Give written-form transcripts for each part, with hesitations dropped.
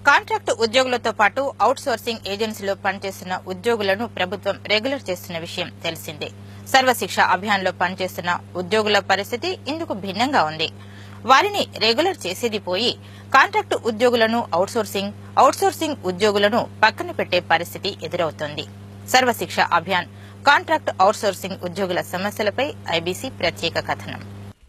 Contract ఉద్యోగులతో పాటు out sourcing ఏజెన్సీలో పనిచేస్తున్న ఉద్యోగులను ప్రభుత్వం రెగ్యులర్ చేస్తున్న విషయం తెలిసిందే. సర్వశిక్ష అభియాన్లో పనిచేస్తున్న ఉద్యోగుల పరిస్థితి ఇందుకు భిన్నంగా ఉంది. వారిని రెగ్యులర్ చేసేది పోయి కాంట్రాక్టు ఉద్యోగులను అవుట్ సోర్సింగ్ ఉద్యోగులను పక్కన పెట్టే పరిస్థితి ఎదురవుతోంది. Sarva Shiksha Abhiyan contract out sourcing ఉద్యోగుల సమస్యలపై ఐబీసీ ప్రత్యేక కథనం.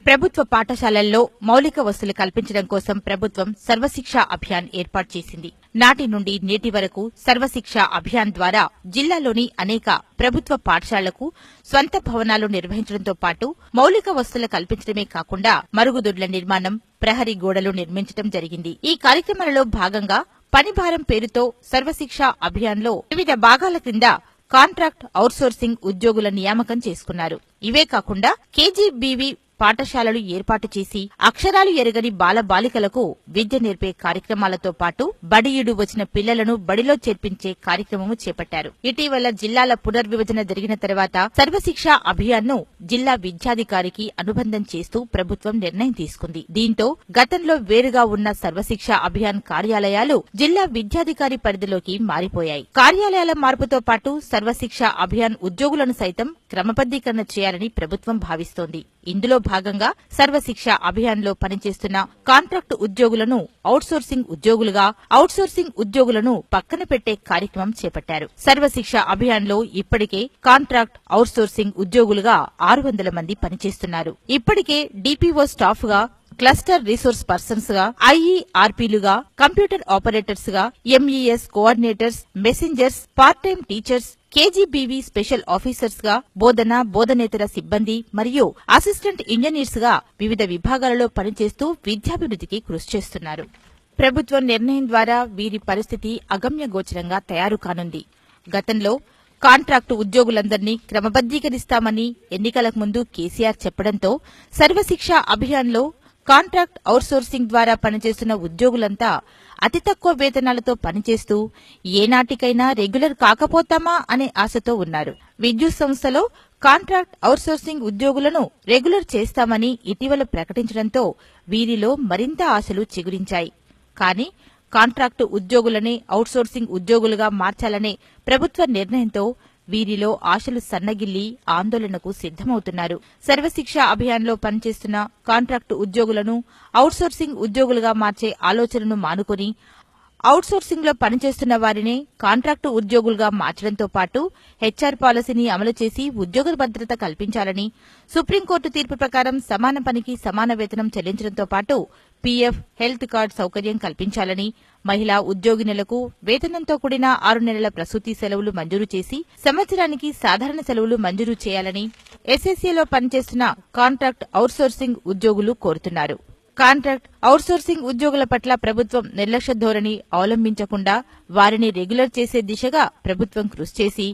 ప్రభుత్వ పాఠశాలల్లో మౌలిక వసతులు కల్పించడం కోసం ప్రభుత్వం సర్వశిక్ష అభియాన్ ఏర్పాటు చేసింది. నాటి నుండి నేటి వరకు సర్వశిక్ష అభియాన్ ద్వారా జిల్లాలోని అనేక ప్రభుత్వ పాఠశాలలకు స్వంత భవనాలు నిర్వహించడంతో పాటు మౌలిక వసతులు కల్పించడమే కాకుండా మరుగుదొడ్ల నిర్మాణం, ప్రహరీ గోడలు నిర్మించడం జరిగింది. ఈ కార్యక్రమాలలో భాగంగా పనిభారం పేరుతో సర్వశిక్ష అభియాన్లో వివిధ భాగాల క్రింద కాంట్రాక్ట్ అవుట్సోర్సింగ్ ఉద్యోగుల నియామకం చేసుకున్నారు. ఇవే కాకుండా కేజీబీవీ పాఠశాలలు ఏర్పాటు చేసి అక్షరాలు ఎరగని బాలబాలికలకు విద్య నేర్పే కార్యక్రమాలతో పాటు బడియుడు వచ్చిన పిల్లలను బడిలో చేర్పించే కార్యక్రమం చేపట్టారు. ఇటీవల జిల్లాల పునర్విభజన జరిగిన తర్వాత సర్వశిక్ష అభియాన్ ను జిల్లా విద్యాధికారికి అనుబంధం చేస్తూ ప్రభుత్వం నిర్ణయం తీసుకుంది. దీంతో గతంలో వేరుగా ఉన్న సర్వశిక్ష అభియాన్ కార్యాలయాలు జిల్లా విద్యాధికారి పరిధిలోకి మారిపోయాయి. కార్యాలయాల మార్పుతో పాటు సర్వశిక్ష అభియాన్ ఉద్యోగులను సైతం క్రమబద్దీకరణ చేయాలని ప్రభుత్వం భావిస్తోంది. ఇందులో భాగంగా సర్వశిక్ష అభియాన్ లో పనిచేస్తున్న కాంట్రాక్టు ఉద్యోగులను అవుట్సోర్సింగ్ ఉద్యోగులను పక్కన పెట్టే కార్యక్రమం చేపట్టారు. సర్వశిక్ష అభియాన్ లో ఇప్పటికే కాంట్రాక్ట్ అవుట్సోర్సింగ్ ఉద్యోగులుగా 600 మంది పనిచేస్తున్నారు. ఇప్పటికే డిపిఓ స్టాఫ్ గా, క్లస్టర్ రిసోర్స్ పర్సన్స్ గా, ఐఈఆర్పీలుగా, కంప్యూటర్ ఆపరేటర్స్ గా, MES coordinators, messengers, part time teachers, KGBV special officers గా, బోధనేతర సిబ్బంది మరియు అసిస్టెంట్ ఇంజనీర్స్ గా వివిధ విభాగాలలో పనిచేస్తూ విద్యాభివృద్ధికి కృషి చేస్తున్నారు. ప్రభుత్వం నిర్ణయం ద్వారా వీరి పరిస్థితి అగమ్యగోచరంగా తయారు కానుంది. గతంలో కాంట్రాక్టు ఉద్యోగులందరినీ క్రమబద్దీకరిస్తామని ఎన్నికలకు ముందు కేసీఆర్ చెప్పడంతో సర్వశిక్ష అభియాన్ లో కాంట్రాక్ట్ అవుట్సోర్సింగ్ ద్వారా పనిచేస్తున్న ఉద్యోగులంతా అతి తక్కువ వేతనాలతో పనిచేస్తూ ఏనాటికైనా రెగ్యులర్ కాకపోతామా అనే ఆశతో ఉన్నారు. విద్యుత్ సంస్థలో కాంట్రాక్ట్ అవుట్సోర్సింగ్ ఉద్యోగులను రెగ్యులర్ చేస్తామని ఇటీవల ప్రకటించడంతో వీరిలో మరింత ఆశలు చిగురించాయి. కానీ కాంట్రాక్టు ఉద్యోగులనే అవుట్సోర్సింగ్ ఉద్యోగులుగా మార్చాలనే ప్రభుత్వ నిర్ణయంతో వీరిలో ఆశలు సన్నగిల్లి ఆందోళనకు సిద్దమవుతున్నారు. సర్వశిక్ష అభియాన్ లో పనిచేస్తున్న కాంట్రాక్టు ఉద్యోగులను అవుట్సోర్సింగ్ ఉద్యోగులుగా మార్చే ఆలోచనను మానుకుని అవుట్సోర్సింగ్ లో పనిచేస్తున్న వారిని కాంట్రాక్టు ఉద్యోగులుగా మార్చడంతో పాటు హెచ్ఆర్ పాలసీని అమలు చేసి ఉద్యోగ భద్రత కల్పించాలని, సుప్రీంకోర్టు తీర్పు ప్రకారం సమాన పనికి సమాన వేతనం చెల్లించడంతో పాటు పీఎఫ్, హెల్త్ కార్డు సౌకర్యం కల్పించాలని, మహిళా ఉద్యోగినులకు వేతనంతో కూడిన 6 నెలల ప్రసూతి సెలవులు మంజూరు చేసి సంవత్సరానికి సాధారణ సెలవులు మంజూరు చేయాలని ఎస్ఎస్ఏలో పనిచేస్తున్న కాంట్రాక్ట్ అవుట్సోర్సింగ్ ఉద్యోగులు కోరుతున్నారు. కాంట్రాక్ట్ అవుట్సోర్సింగ్ ఉద్యోగుల పట్ల ప్రభుత్వం నిర్లక్ష్య ధోరణి అవలంబించకుండా వారిని రెగ్యులర్ చేసే దిశగా ప్రభుత్వం కృషి చేసి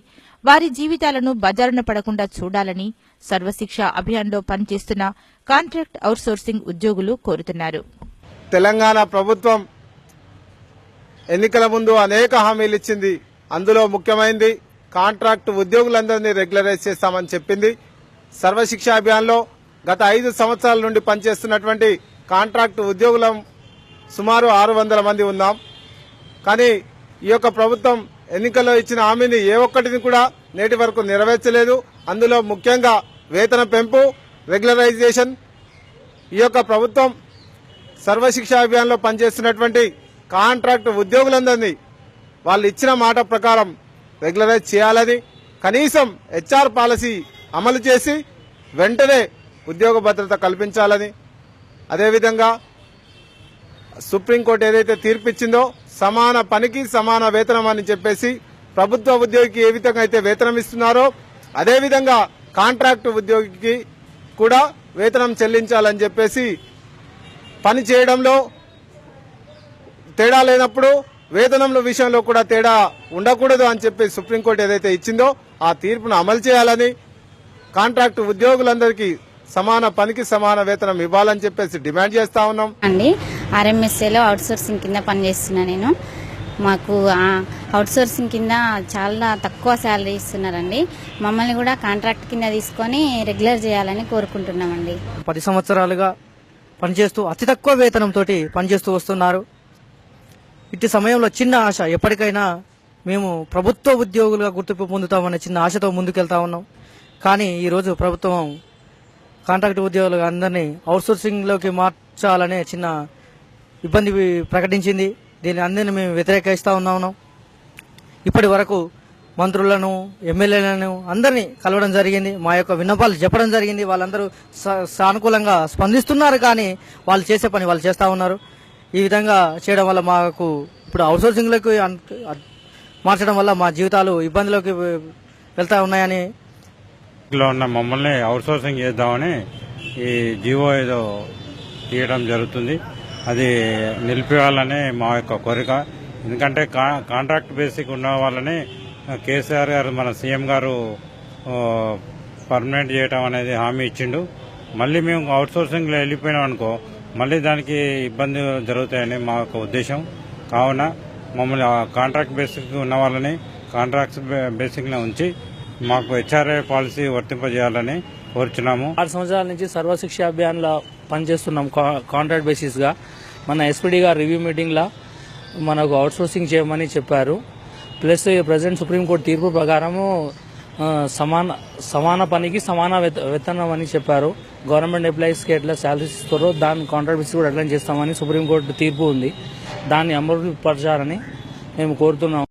వారి జీవితాలను బజారున పడకుండా చూడాలని సర్వశిక్ష అభియాన్ లో పనిచేస్తున్న కాంట్రాక్ట్ అవుట్సోర్సింగ్ ఉద్యోగులు కోరుతున్నారు. తెలంగాణ ప్రభుత్వం ఎన్నికల ముందు అనేక హామీలు ఇచ్చింది. అందులో ముఖ్యమైనది కాంట్రాక్ట్ ఉద్యోగులందరినీ రెగ్యులరైజ్ చేస్తామని చెప్పింది. సర్వశిక్ష అభియాన్ లో గత 5 సంవత్సరాల నుండి పనిచేస్తున్నటువంటి కాంట్రాక్టు ఉద్యోగులం సుమారు 600 మంది ఉన్నాం. కానీ ఈ యొక్క ప్రభుత్వం ఎన్నికల్లో ఇచ్చిన హామీని ఏ ఒక్కటిని కూడా నేటి వరకు నెరవేర్చలేదు. అందులో ముఖ్యంగా వేతన పెంపు, రెగ్యులరైజేషన్. ఈ యొక్క ప్రభుత్వం సర్వశిక్ష అభియాన్లో పనిచేస్తున్నటువంటి కాంట్రాక్టు ఉద్యోగులందరినీ వాళ్ళు ఇచ్చిన మాట ప్రకారం రెగ్యులరైజ్ చేయాలని, కనీసం హెచ్ఆర్ పాలసీ అమలు చేసి వెంటనే ఉద్యోగ భద్రత కల్పించాలని, అదేవిధంగా సుప్రీంకోర్టు ఏదైతే తీర్పిచ్చిందో సమాన పనికి సమాన వేతనం అని చెప్పేసి ప్రభుత్వ ఉద్యోగికి ఏ విధంగా అయితే వేతనం ఇస్తున్నారో అదేవిధంగా కాంట్రాక్టు ఉద్యోగికి కూడా వేతనం చెల్లించాలని చెప్పేసి, పని చేయడంలో తేడా లేనప్పుడు వేతనంలో విషయంలో కూడా తేడా ఉండకూడదు అని చెప్పి సుప్రీంకోర్టు ఏదైతే ఇచ్చిందో ఆ తీర్పును అమలు చేయాలని, కాంట్రాక్టు ఉద్యోగులందరికీ సమాన పనికి సమాన వేతనం ఇవ్వాలని చెప్పేసి డిమాండ్ చేస్తా ఉన్నాం. ఆర్ఎంఎస్ఏలో అవుట్సోర్సింగ్ కింద పనిచేస్తున్నా నేను. మాకు అవుట్సోర్సింగ్ కింద చాలా తక్కువ శాలరీ ఇస్తున్నారండి. మమ్మల్ని కూడా కాంట్రాక్ట్ కింద తీసుకొని రెగ్యులర్ చేయాలని కోరుకుంటున్నామండి. 10 సంవత్సరాలుగా పనిచేస్తూ అతి తక్కువ వేతనంతో పనిచేస్తూ వస్తున్నారు. ఇట్టి సమయంలో చిన్న ఆశ, ఎప్పటికైనా మేము ప్రభుత్వ ఉద్యోగులుగా గుర్తింపు పొందుతామనే చిన్న ఆశతో ముందుకెళ్తా ఉన్నాం. కానీ ఈరోజు ప్రభుత్వం కాంట్రాక్ట్ ఉద్యోగులుగా అందరినీ అవుట్సోర్సింగ్లోకి మార్చాలనే చిన్న ఇబ్బంది ప్రకటించింది. దీన్ని అందరినీ మేము వ్యతిరేకిస్తూ ఉన్నాం. ఇప్పటి వరకు మంత్రులను, ఎమ్మెల్యేలను అందరినీ కలవడం జరిగింది. మా యొక్క విన్నపాలు చెప్పడం జరిగింది. వాళ్ళందరూ సానుకూలంగా స్పందిస్తున్నారు. కానీ వాళ్ళు చేసే పని వాళ్ళు చేస్తూ ఉన్నారు. ఈ విధంగా చేయడం వల్ల మాకు ఇప్పుడు అవుట్సోర్సింగ్లోకి మార్చడం వల్ల మా జీవితాలు ఇబ్బందిలోకి వెళ్తా ఉన్నాయని ఉన్న మమ్మల్ని అవుట్సోర్సింగ్ చేద్దామని ఈ జీవో ఏదో తీయడం జరుగుతుంది. అది నిలిపివేయాలని మా యొక్క కోరిక. ఎందుకంటే కాంట్రాక్ట్ బేసిక్ ఉన్న వాళ్ళని కేసీఆర్ గారు, మన సీఎం గారు పర్మనెంట్ చేయడం అనేది హామీ ఇచ్చిండు. మళ్ళీ మేము అవుట్సోర్సింగ్లో వెళ్ళిపోయినాం అనుకో, మళ్ళీ దానికి ఇబ్బంది జరుగుతాయని మా యొక్క ఉద్దేశం. కావున మమ్మల్ని కాంట్రాక్ట్ బేసిక్ ఉన్న వాళ్ళని కాంట్రాక్ట్ బేసిక్లో ఉంచి మాకు హెచ్ఆర్ఏ పాలసీ వర్తింపజేయాలని కోరుచున్నాము. 6 సంవత్సరాల నుంచి సర్వశిక్ష అభియాన్లో పనిచేస్తున్నాం కాంట్రాక్ట్ బేసిస్గా. మన ఎస్పీడీ గారు రివ్యూ మీటింగ్లో మనకు అవుట్సోర్సింగ్ చేయమని చెప్పారు. ప్లస్ ప్రజెంట్ సుప్రీంకోర్టు తీర్పు ప్రకారము సమాన పనికి సమాన వేతనం అని చెప్పారు. గవర్నమెంట్ ఎంప్లాయీస్కి ఎట్లా శాలరీస్ ఇస్తారో దాని కాంట్రాక్ట్ బేసిస్ కూడా అట్లా చేస్తామని సుప్రీంకోర్టు తీర్పు ఉంది. దాన్ని అమలు పరచాలని మేము కోరుతున్నాం.